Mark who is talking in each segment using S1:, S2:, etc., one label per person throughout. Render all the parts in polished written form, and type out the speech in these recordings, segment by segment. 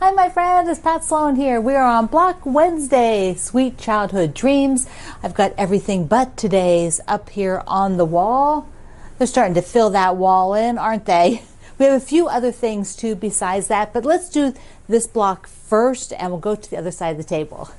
S1: Hi, my friend. It's Pat Sloan here. We are on Block Wednesday, Sweet Childhood Dreams. I've got everything but today's up here on the wall. They're starting to fill that wall in, aren't they? We have a few other things too besides that, but let's do this block first and we'll go to the other side of the table.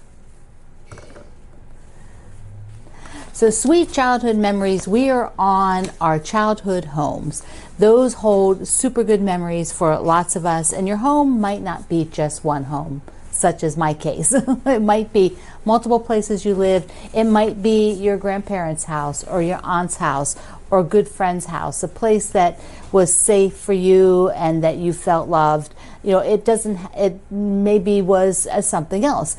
S1: So sweet childhood memories, we are on our childhood homes. Those hold super good memories for lots of us, and your home might not be just one home, such as my case. It might be multiple places you lived. It might be your grandparents' house or your aunt's house or a good friend's house, a place that was safe for you and that you felt loved. You know, it maybe was something else.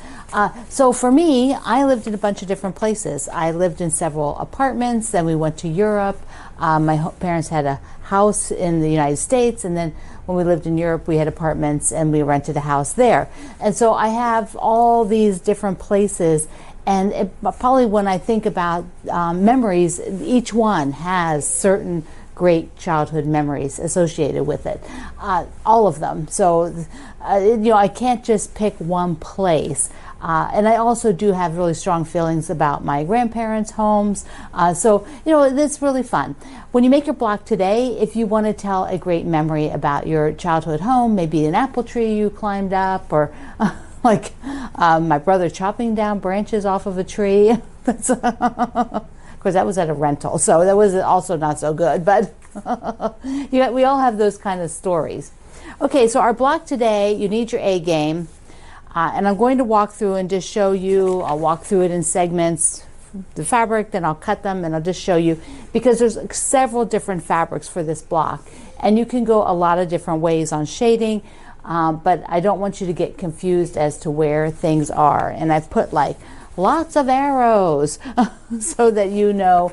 S1: So for me, I lived in a bunch of different places. I lived in several apartments, then we went to Europe. My parents had a house in the United States, and then when we lived in Europe, we had apartments and we rented a house there. And so I have all these different places, and probably when I think about memories, each one has certain great childhood memories associated with it, all of them. So, you know, I can't just pick one place. And I also do have really strong feelings about my grandparents' homes. So, you know, it's really fun. When you make your block today, if you want to tell a great memory about your childhood home, maybe an apple tree you climbed up, or like my brother chopping down branches off of a tree. That's of course, that was at a rental, so that was also not so good, but we all have those kind of stories. Okay, so our block today, you need your A game, and I'm going to walk through and just show you. I'll walk through it in segments, the fabric, then I'll cut them, and I'll just show you, because there's several different fabrics for this block, and you can go a lot of different ways on shading, but I don't want you to get confused as to where things are, and I've put like lots of arrows so that you know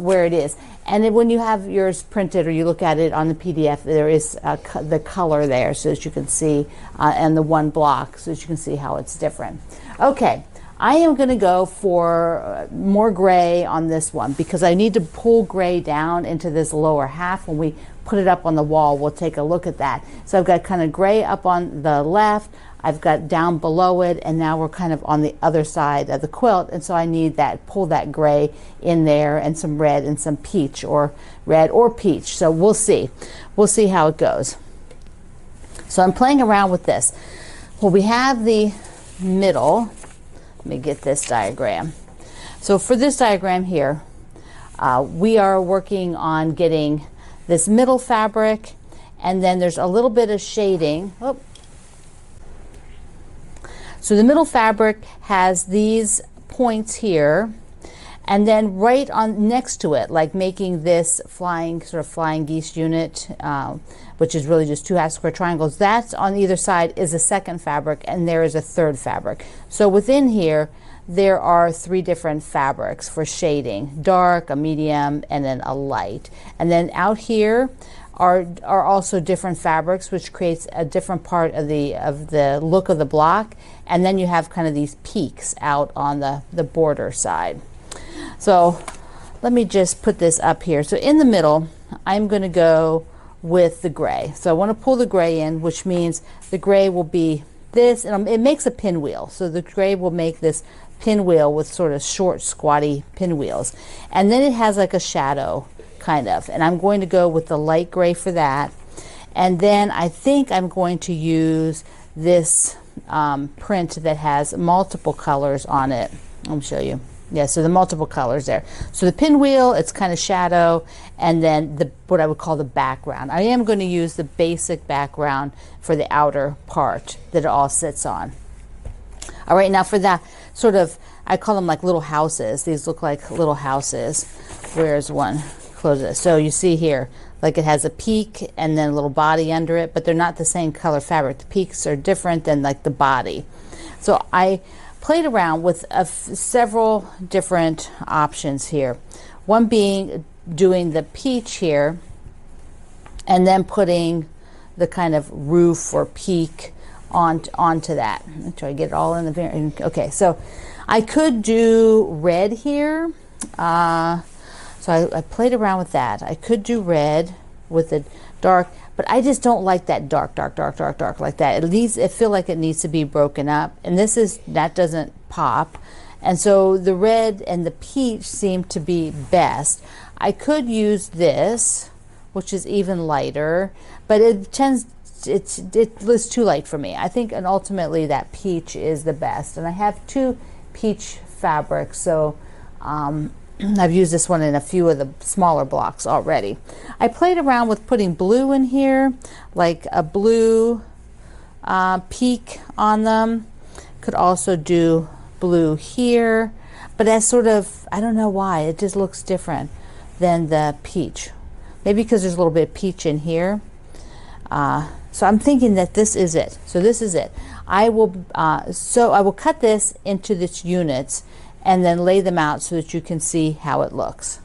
S1: where it is. And then when you have yours printed or you look at it on the PDF, there is the color there so that you can see, and the one block so that you can see how it's different. Okay, I am going to go for more gray on this one because I need to pull gray down into this lower half. When we put it up on the wall, we'll take a look at that. So I've got kind of gray up on the left, I've got down below it, and now we're kind of on the other side of the quilt, and so I need that, pull that gray in there, and some red and some peach, or red or peach. So we'll see how it goes. So I'm playing around with this. Well, we have the middle. Let me get this diagram. So for this diagram here, we are working on getting this middle fabric, and then there's a little bit of shading. Oh. So the middle fabric has these points here, and then right on next to it, like making this flying geese unit, which is really just two half square triangles, that's on either side is a second fabric, and there is a third fabric. So within here, there are three different fabrics for shading: dark, a medium, and then a light. And then out here are also different fabrics, which creates a different part of the look of the block. And then you have kind of these peaks out on the border side. So let me just put this up here. So in the middle, I'm going to go with the gray. So I want to pull the gray in, which means the gray will be this, and it makes a pinwheel. So the gray will make this pinwheel with sort of short, squatty pinwheels. And then it has like a shadow, kind of. And I'm going to go with the light gray for that. And then I think I'm going to use this print that has multiple colors on it. Let me show you. Yeah, so the multiple colors there. So the pinwheel, it's kind of shadow, and then what I would call the background. I am going to use the basic background for the outer part that it all sits on. All right, now for that sort of, I call them like little houses. These look like little houses. Where's one? Close it. So you see here, like it has a peak and then a little body under it, but they're not the same color fabric. The peaks are different than like the body. So I played around with several different options here. One being doing the peach here and then putting the kind of roof or peak onto that. I'll try to get it all in the very, okay, so I could do red here. So I played around with that. I could do red, with the dark, but I just don't like that dark like that. It feel like it needs to be broken up, and that doesn't pop. And so the red and the peach seem to be best. I could use this, which is even lighter, but it was too light for me. I think, and ultimately that peach is the best. And I have 2 peach fabrics, so I've used this one in a few of the smaller blocks already. I played around with putting blue in here, like a blue peak on them. Could also do blue here, but that's sort of, I don't know why, it just looks different than the peach. Maybe because there's a little bit of peach in here. So I'm thinking that this is it. So this is it. I will cut this into its units and then lay them out so that you can see how it looks.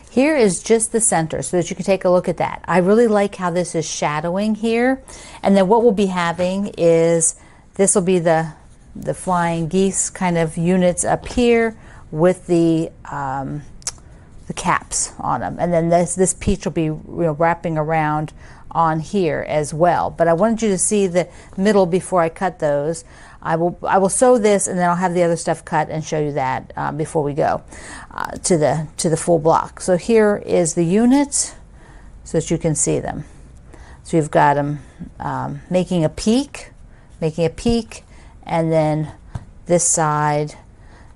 S1: Here is just the center so that you can take a look at that. I really like how this is shadowing here. And then what we'll be having is, this will be the flying geese kind of units up here with the caps on them. And then this peach will be wrapping around on here as well. But I wanted you to see the middle before I cut those. I will sew this, and then I'll have the other stuff cut and show you that before we go to the full block. So here is the units so that you can see them. So you've got them making a peak, and then this side,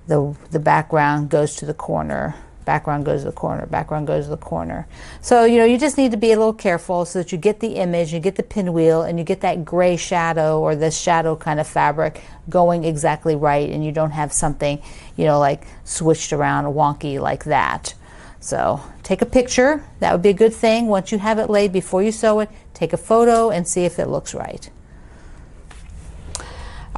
S1: the background goes to the corner. Background goes to the corner, background goes to the corner. So, you just need to be a little careful so that you get the image, you get the pinwheel, and you get that gray shadow or this shadow kind of fabric going exactly right, and you don't have something, like switched around wonky like that. So take a picture. That would be a good thing. Once you have it laid, before you sew it, take a photo and see if it looks right.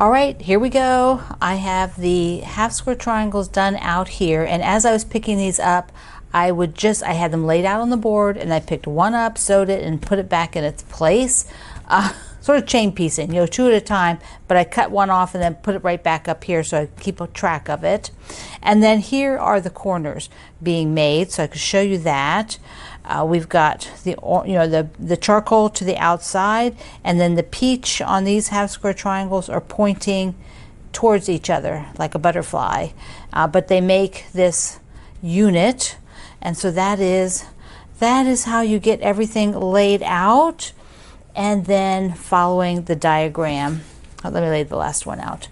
S1: All right, here we go. I have the half square triangles done out here, and as I was picking these up, I had them laid out on the board, and I picked one up, sewed it, and put it back in its place. Sort of chain piecing, 2 at a time, but I cut one off and then put it right back up here so I keep a track of it. And then here are the corners being made, so I could show you that. We've got the charcoal to the outside, and then the peach on these half square triangles are pointing towards each other like a butterfly, but they make this unit, and so that is how you get everything laid out. And then following the diagram, let me lay the last one out,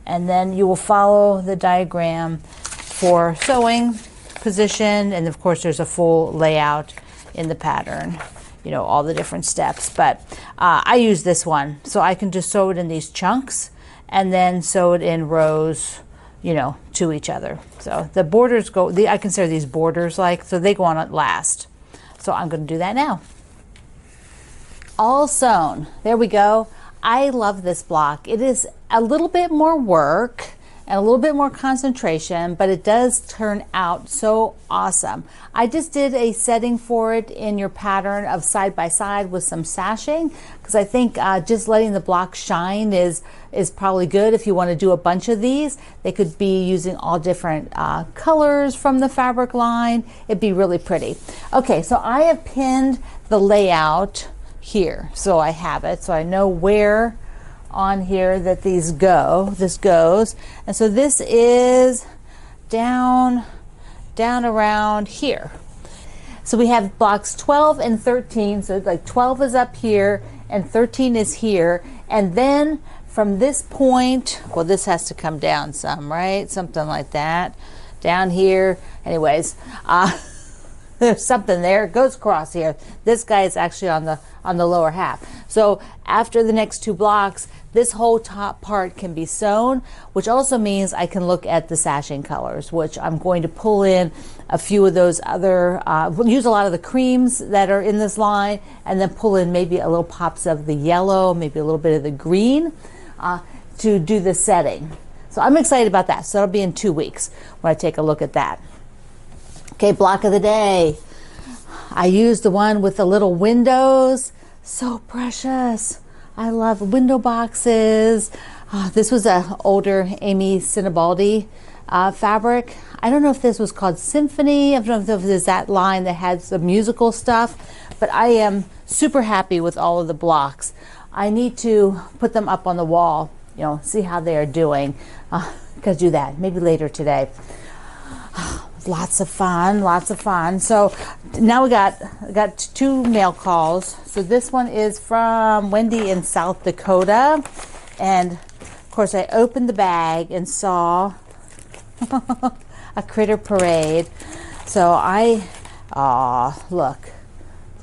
S1: and then you will follow the diagram for sewing position, and of course there's a full layout in the pattern, all the different steps. But I use this one, so I can just sew it in these chunks and then sew it in rows, to each other. So the borders I consider these borders so they go on at last. So I'm going to do that now. All sewn. There we go. I love this block. It is a little bit more work and a little bit more concentration, but it does turn out so awesome. I just did a setting for it in your pattern of side by side with some sashing, because I think just letting the block shine is probably good. If you want to do a bunch of these, they could be using all different colors from the fabric line. It'd be really pretty. Okay, so I have pinned the layout here, so I have it, so I know where on here that this goes. And so this is down around here. So we have blocks 12 and 13, so like 12 is up here and 13 is here, and then from this point, well, this has to come down some, right? Something like that down here. Anyways, there's something there. It goes across here. This guy is actually on the lower half. So after the next 2 blocks, this whole top part can be sewn, which also means I can look at the sashing colors, which I'm going to pull in a few of those other, we'll use a lot of the creams that are in this line, and then pull in maybe a little pops of the yellow, maybe a little bit of the green to do the setting. So I'm excited about that. So that'll be in 2 weeks when I take a look at that. Okay, block of the day. I used the one with the little windows. So precious. I love window boxes. This was an older Amy Sinibaldi fabric. I don't know if this was called Symphony. I don't know if there's that line that had some musical stuff, but I am super happy with all of the blocks. I need to put them up on the wall, you know, see how they are doing. Gotta do that maybe later today. Lots of fun, lots of fun. So now we got 2 mail calls. So this one is from Wendy in South Dakota, and of course I opened the bag and saw a critter parade. So look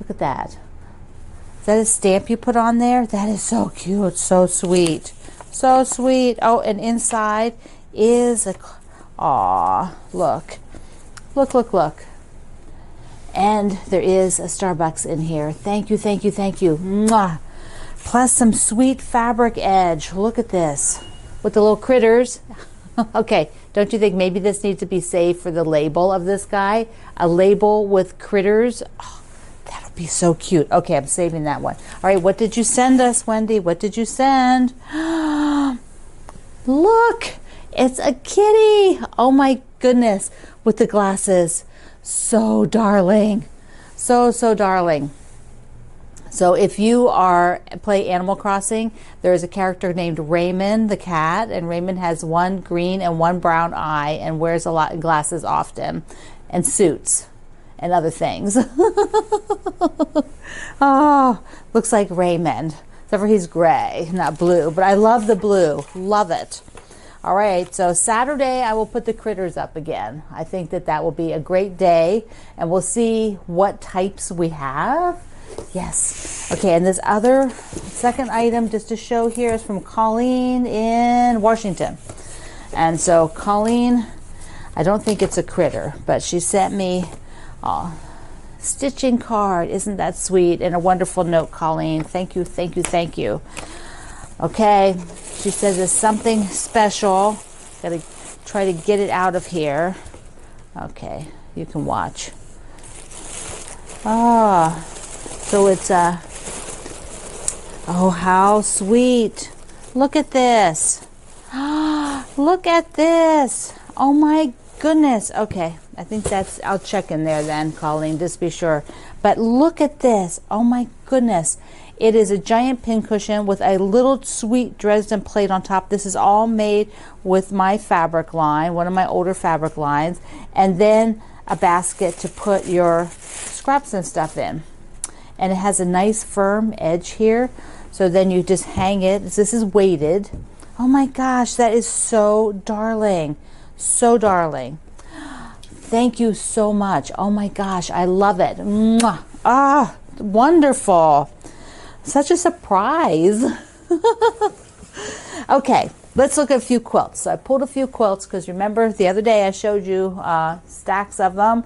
S1: at that. Is that a stamp you put on there? That is so cute, so sweet, so sweet. Oh, and inside is a, look. Look. And there is a Starbucks in here. Thank you. Mwah. Plus some sweet fabric edge. Look at this. With the little critters. Okay, don't you think maybe this needs to be saved for the label of this guy? A label with critters. Oh, that'll be so cute. Okay, I'm saving that one. All right, what did you send us, Wendy? What did you send? Look, it's a kitty. Oh my goodness. With the glasses. So darling. So darling. So if you play Animal Crossing, there is a character named Raymond the cat, and Raymond has one green and one brown eye and wears a lot of glasses often, and suits and other things. Oh, looks like Raymond. Except for he's gray, not blue, but I love the blue. Love it. All right, so Saturday I will put the critters up again. I think that will be a great day, and we'll see what types we have. Yes. Okay, and this other second item just to show here is from Colleen in Washington. And so Colleen, I don't think it's a critter, but she sent me a stitching card. Isn't that sweet? And a wonderful note, Colleen. Thank you. Okay, she says it's something special. Gotta try to get it out of here. Okay, you can watch. So it's oh, how sweet. Look at this. Look at this. Oh my goodness. Okay, I think I'll check in there then, Colleen, just be sure. But look at this. Oh my goodness. It is a giant pincushion with a little sweet Dresden plate on top. This is all made with my fabric line, one of my older fabric lines, and then a basket to put your scraps and stuff in. And it has a nice firm edge here, so then you just hang it. This is weighted. Oh my gosh, that is so darling. So darling. Thank you so much. Oh my gosh, I love it. Mwah. Ah, wonderful. Such a surprise. Okay, let's look at a few quilts. So I pulled a few quilts because remember the other day I showed you stacks of them.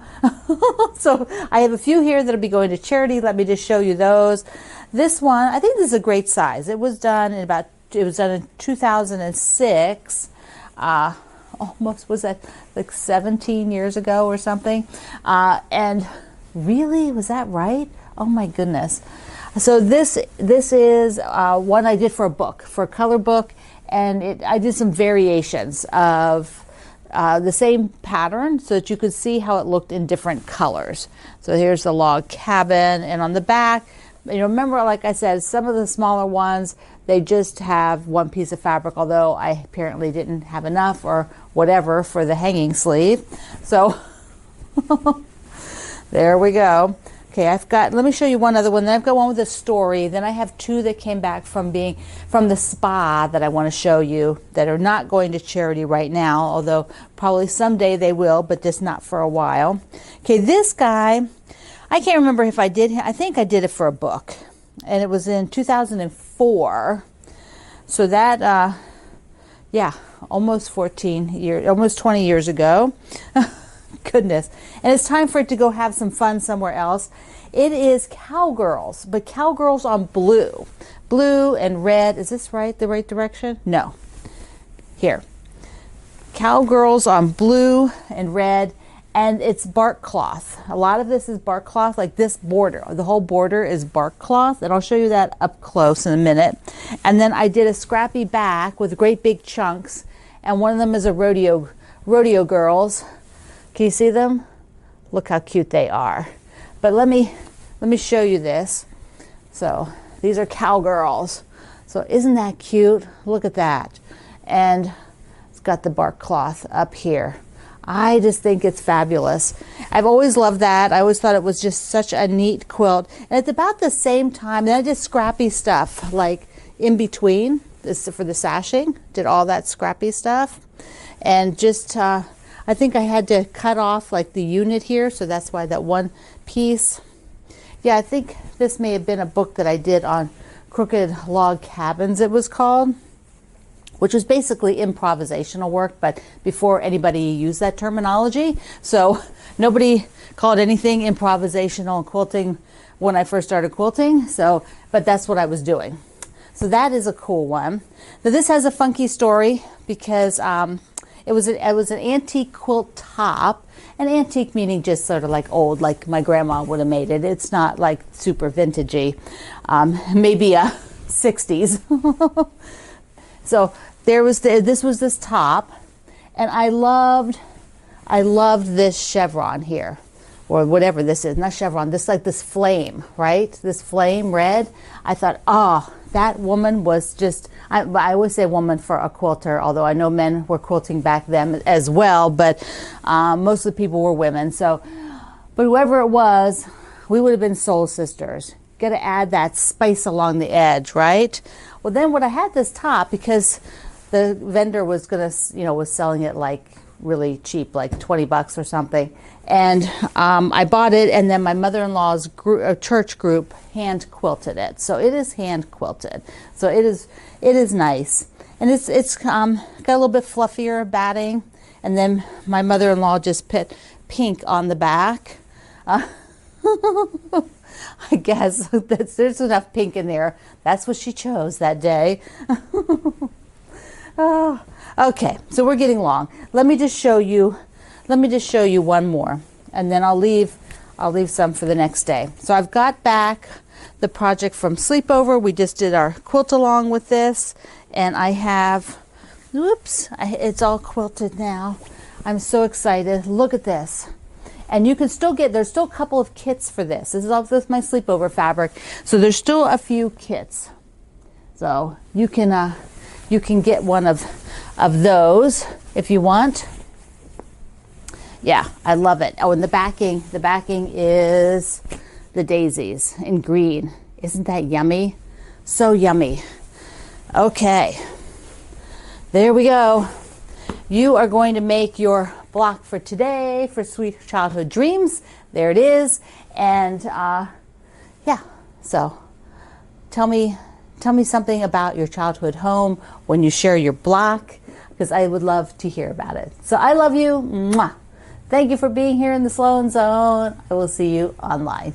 S1: So I have a few here that'll be going to charity. Let me just show you those. This one, I think this is a great size. It was done in 2006. Almost, was that like 17 years ago or something? And really, was that right? Oh my goodness. So this is one I did for a book, for a color book, and I did some variations of the same pattern so that you could see how it looked in different colors. So here's the log cabin, and on the back, remember, like I said, some of the smaller ones, they just have one piece of fabric, although I apparently didn't have enough or whatever for the hanging sleeve. So there we go. Okay, let me show you one other one. Then I've got one with a story. Then I have two that came back from the spa that I want to show you that are not going to charity right now, although probably someday they will, but just not for a while. Okay, this guy, I can't remember if I think I did it for a book, and it was in 2004. So that, almost 20 years ago. Goodness. And it's time for it to go have some fun somewhere else. It is Cowgirls, but Cowgirls on blue. Blue and red. Is this right? The right direction? No. Here. Cowgirls on blue and red. And it's bark cloth. A lot of this is bark cloth, like this border. The whole border is bark cloth, and I'll show you that up close in a minute. And then I did a scrappy back with great big chunks, and one of them is a rodeo rodeo girls. Can you see them? Look how cute they are. But let me show you this. So these are cowgirls. So isn't that cute? Look at that. And it's got the bark cloth up here. I just think it's fabulous. I've always loved that. I always thought it was just such a neat quilt. And at about the same time, then I did scrappy stuff, like in between, this for the sashing, did all that scrappy stuff. And just, I think I had to cut off like the unit here, so that's why that one piece. Yeah, I think this may have been a book that I did on crooked log cabins, it was called, which was basically improvisational work, but before anybody used that terminology. So nobody called anything improvisational in quilting when I first started quilting. So, but that's what I was doing. So that is a cool one. Now this has a funky story because it was an antique quilt top. And antique meaning just sort of like old, like my grandma would have made it. It's not like super vintagey, maybe a 60s. So there was this top, and I loved this chevron here, or whatever this is, not chevron, this like this flame, right? This flame red. I thought, oh, that woman was just, I always say woman for a quilter, although I know men were quilting back then as well, but most of the people were women. So, but whoever it was, we would have been soul sisters. Got to add that spice along the edge, right? Well, then when I had this top, because the vendor was gonna, was selling it like really cheap, like 20 bucks or something. And I bought it, and then my mother-in-law's church group hand quilted it. So it is hand quilted. So it is nice. And it's got a little bit fluffier batting. And then my mother-in-law just put pink on the back. I guess there's enough pink in there. That's what she chose that day. Oh, okay, so we're getting long. Let me just show you one more, and then I'll leave some for the next day. So I've got back the project from sleepover. We just did our quilt along with this, and I have, it's all quilted now. I'm so excited. Look at this. And you can still there's still a couple of kits for this. This is all with my sleepover fabric. So there's still a few kits. So you can get one of those if you want. Yeah, I love it. Oh, and the backing is the daisies in green. Isn't that yummy? So yummy. Okay, there we go. You are going to make your block for today for Sweet Childhood Dreams. There it is. And yeah, so tell me something about your childhood home when you share your block, because I would love to hear about it. So I love you. Mwah. Thank you for being here in the Sloan Zone. I will see you online.